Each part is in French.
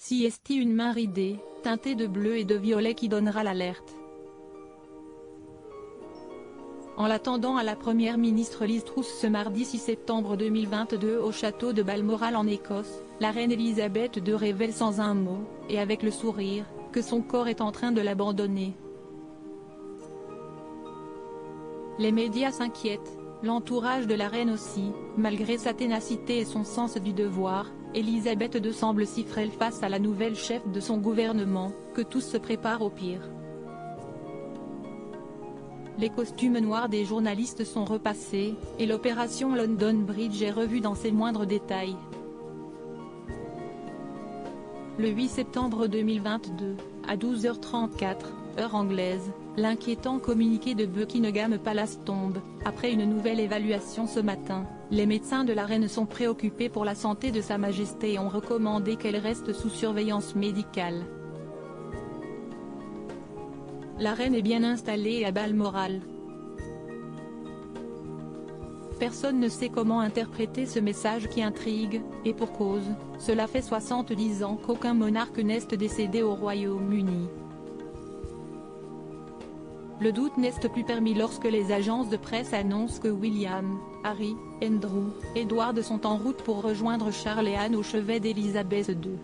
Si est une main ridée, teintée de bleu et de violet qui donnera l'alerte. En l'attendant à la première ministre Liz Truss ce mardi 6 septembre 2022 au château de Balmoral en Écosse, la reine Elisabeth II révèle sans un mot, et avec le sourire, que son corps est en train de l'abandonner. Les médias s'inquiètent, l'entourage de la reine aussi, malgré sa ténacité et son sens du devoir. Elisabeth II semble si frêle face à la nouvelle chef de son gouvernement, que tous se préparent au pire. Les costumes noirs des journalistes sont repassés, et l'opération London Bridge est revue dans ses moindres détails. Le 8 septembre 2022, à 12h34, heure anglaise, l'inquiétant communiqué de Buckingham Palace tombe. Après une nouvelle évaluation ce matin, les médecins de la reine sont préoccupés pour la santé de Sa Majesté et ont recommandé qu'elle reste sous surveillance médicale. La reine est bien installée à Balmoral. Personne ne sait comment interpréter ce message qui intrigue, et pour cause, cela fait 70 ans qu'aucun monarque n'est décédé au Royaume-Uni. Le doute n'est plus permis lorsque les agences de presse annoncent que William, Harry, Andrew, Edward sont en route pour rejoindre Charles et Anne au chevet d'Elisabeth II.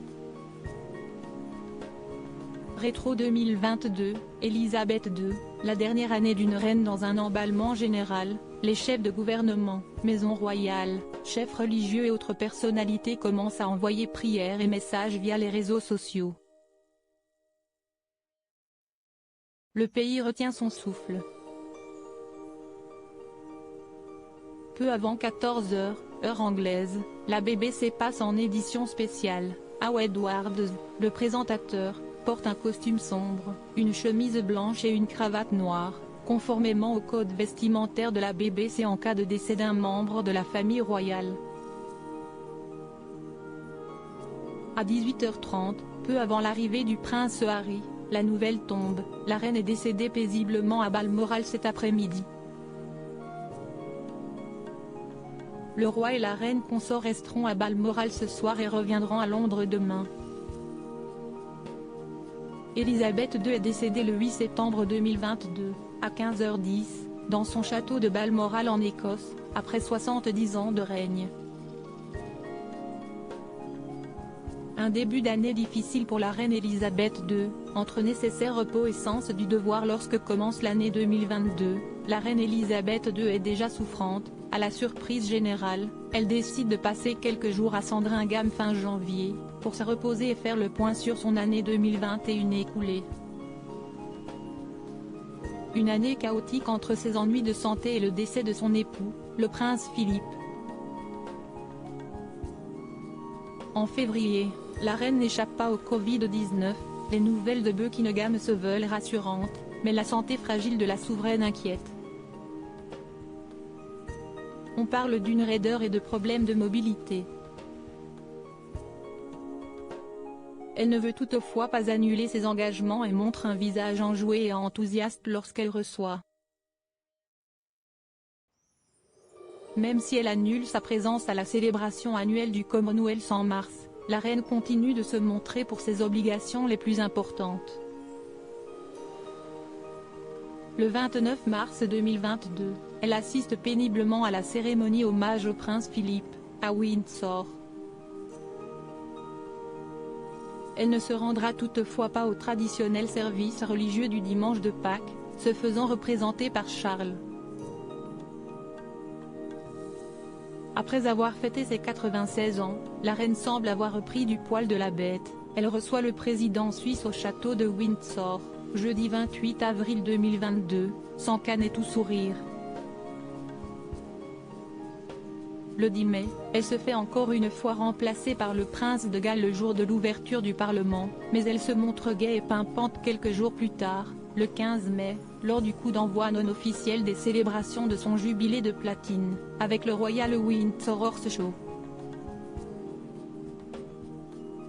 Rétro 2022, Elisabeth II, la dernière année d'une reine dans un emballement général, les chefs de gouvernement, maison royale, chefs religieux et autres personnalités commencent à envoyer prières et messages via les réseaux sociaux. Le pays retient son souffle. Peu avant 14h, heure anglaise, la BBC passe en édition spéciale. How Edward, le présentateur, porte un costume sombre, une chemise blanche et une cravate noire, conformément au code vestimentaire de la BBC en cas de décès d'un membre de la famille royale. À 18h30, peu avant l'arrivée du prince Harry, la nouvelle tombe, la reine est décédée paisiblement à Balmoral cet après-midi. Le roi et la reine consort resteront à Balmoral ce soir et reviendront à Londres demain. Elisabeth II est décédée le 8 septembre 2022, à 15h10, dans son château de Balmoral en Écosse, après 70 ans de règne. Un début d'année difficile pour la reine Elisabeth II, entre nécessaire repos et sens du devoir lorsque commence l'année 2022, la reine Elisabeth II est déjà souffrante. À la surprise générale, elle décide de passer quelques jours à Sandringham fin janvier, pour se reposer et faire le point sur son année 2021 écoulée. Une année chaotique entre ses ennuis de santé et le décès de son époux, le prince Philippe. En février, la reine n'échappe pas au Covid-19, les nouvelles de Buckingham se veulent rassurantes, mais la santé fragile de la souveraine inquiète. On parle d'une raideur et de problèmes de mobilité. Elle ne veut toutefois pas annuler ses engagements et montre un visage enjoué et enthousiaste lorsqu'elle reçoit. Même si elle annule sa présence à la célébration annuelle du Commonwealth en mars, la reine continue de se montrer pour ses obligations les plus importantes. Le 29 mars 2022, elle assiste péniblement à la cérémonie hommage au prince Philippe, à Windsor. Elle ne se rendra toutefois pas au traditionnel service religieux du dimanche de Pâques, se faisant représenter par Charles. Après avoir fêté ses 96 ans, la reine semble avoir repris du poil de la bête. Elle reçoit le président suisse au château de Windsor, jeudi 28 avril 2022, sans canne et tout sourire. Le 10 mai, elle se fait encore une fois remplacer par le prince de Galles le jour de l'ouverture du Parlement, mais elle se montre gaie et pimpante quelques jours plus tard, le 15 mai, lors du coup d'envoi non officiel des célébrations de son jubilé de platine, avec le Royal Windsor Horse Show.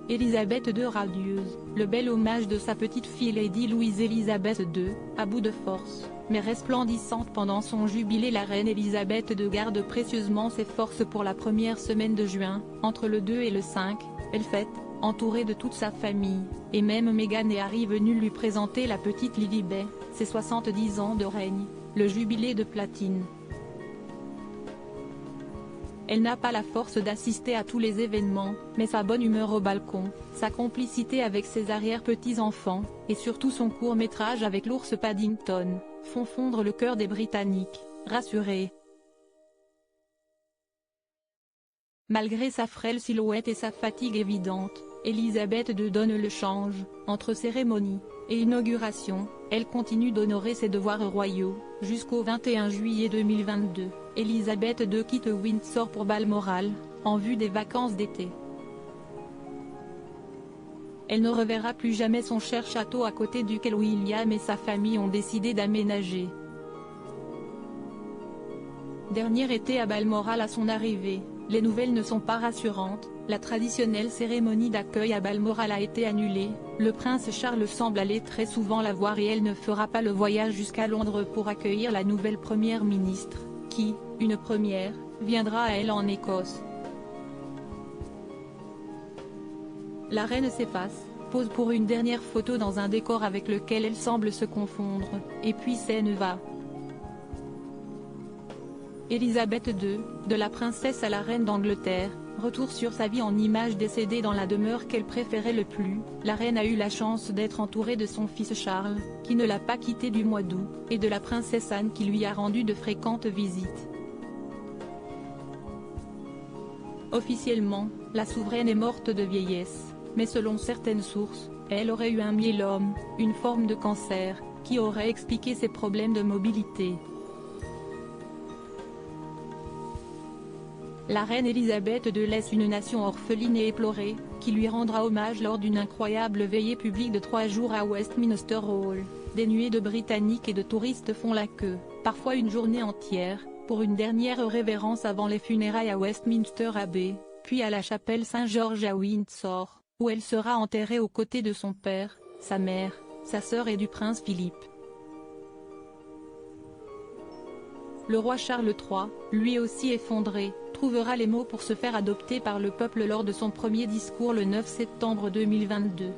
Elisabeth II radieuse, le bel hommage de sa petite-fille Lady Louise Elisabeth II, à bout de force, mais resplendissante pendant son jubilé. La reine Elisabeth II garde précieusement ses forces pour la première semaine de juin, entre le 2 et le 5, elle fête, entouré de toute sa famille, et même Meghan et Harry venus lui présenter la petite Lilibet, ses 70 ans de règne, le jubilé de platine. Elle n'a pas la force d'assister à tous les événements, mais sa bonne humeur au balcon, sa complicité avec ses arrière-petits-enfants, et surtout son court-métrage avec l'ours Paddington, font fondre le cœur des Britanniques, rassurés. Malgré sa frêle silhouette et sa fatigue évidente, Elisabeth II donne le change. Entre cérémonie et inauguration, elle continue d'honorer ses devoirs royaux. Jusqu'au 21 juillet 2022, Elisabeth II quitte Windsor pour Balmoral, en vue des vacances d'été. Elle ne reverra plus jamais son cher château à côté duquel William et sa famille ont décidé d'aménager. Dernier été à Balmoral à son arrivée, les nouvelles ne sont pas rassurantes. La traditionnelle cérémonie d'accueil à Balmoral a été annulée, le prince Charles semble aller très souvent la voir et elle ne fera pas le voyage jusqu'à Londres pour accueillir la nouvelle première ministre, qui, une première, viendra à elle en Écosse. La reine s'efface, pose pour une dernière photo dans un décor avec lequel elle semble se confondre, et puis scène va. Elisabeth II, de la princesse à la reine d'Angleterre, retour sur sa vie en images décédée dans la demeure qu'elle préférait le plus. La reine a eu la chance d'être entourée de son fils Charles, qui ne l'a pas quitté du mois d'août, et de la princesse Anne qui lui a rendu de fréquentes visites. Officiellement, la souveraine est morte de vieillesse, mais selon certaines sources, elle aurait eu un myélome, une forme de cancer, qui aurait expliqué ses problèmes de mobilité. La reine Elisabeth II laisse une nation orpheline et éplorée, qui lui rendra hommage lors d'une incroyable veillée publique de 3 jours à Westminster Hall. Des nuées de Britanniques et de touristes font la queue, parfois une journée entière, pour une dernière révérence avant les funérailles à Westminster Abbey, puis à la chapelle Saint-Georges à Windsor, où elle sera enterrée aux côtés de son père, sa mère, sa sœur et du prince Philippe. Le roi Charles III, lui aussi effondré, trouvera les mots pour se faire adopter par le peuple lors de son premier discours le 9 septembre 2022.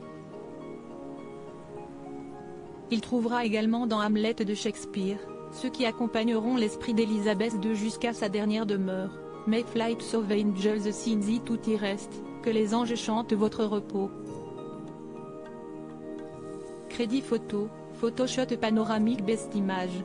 Il trouvera également dans Hamlet de Shakespeare, ceux qui accompagneront l'esprit d'Elisabeth II jusqu'à sa dernière demeure. May flights of angels sing thee to thy rest, que les anges chantent votre repos. Crédit photo, Photoshop panoramique best image.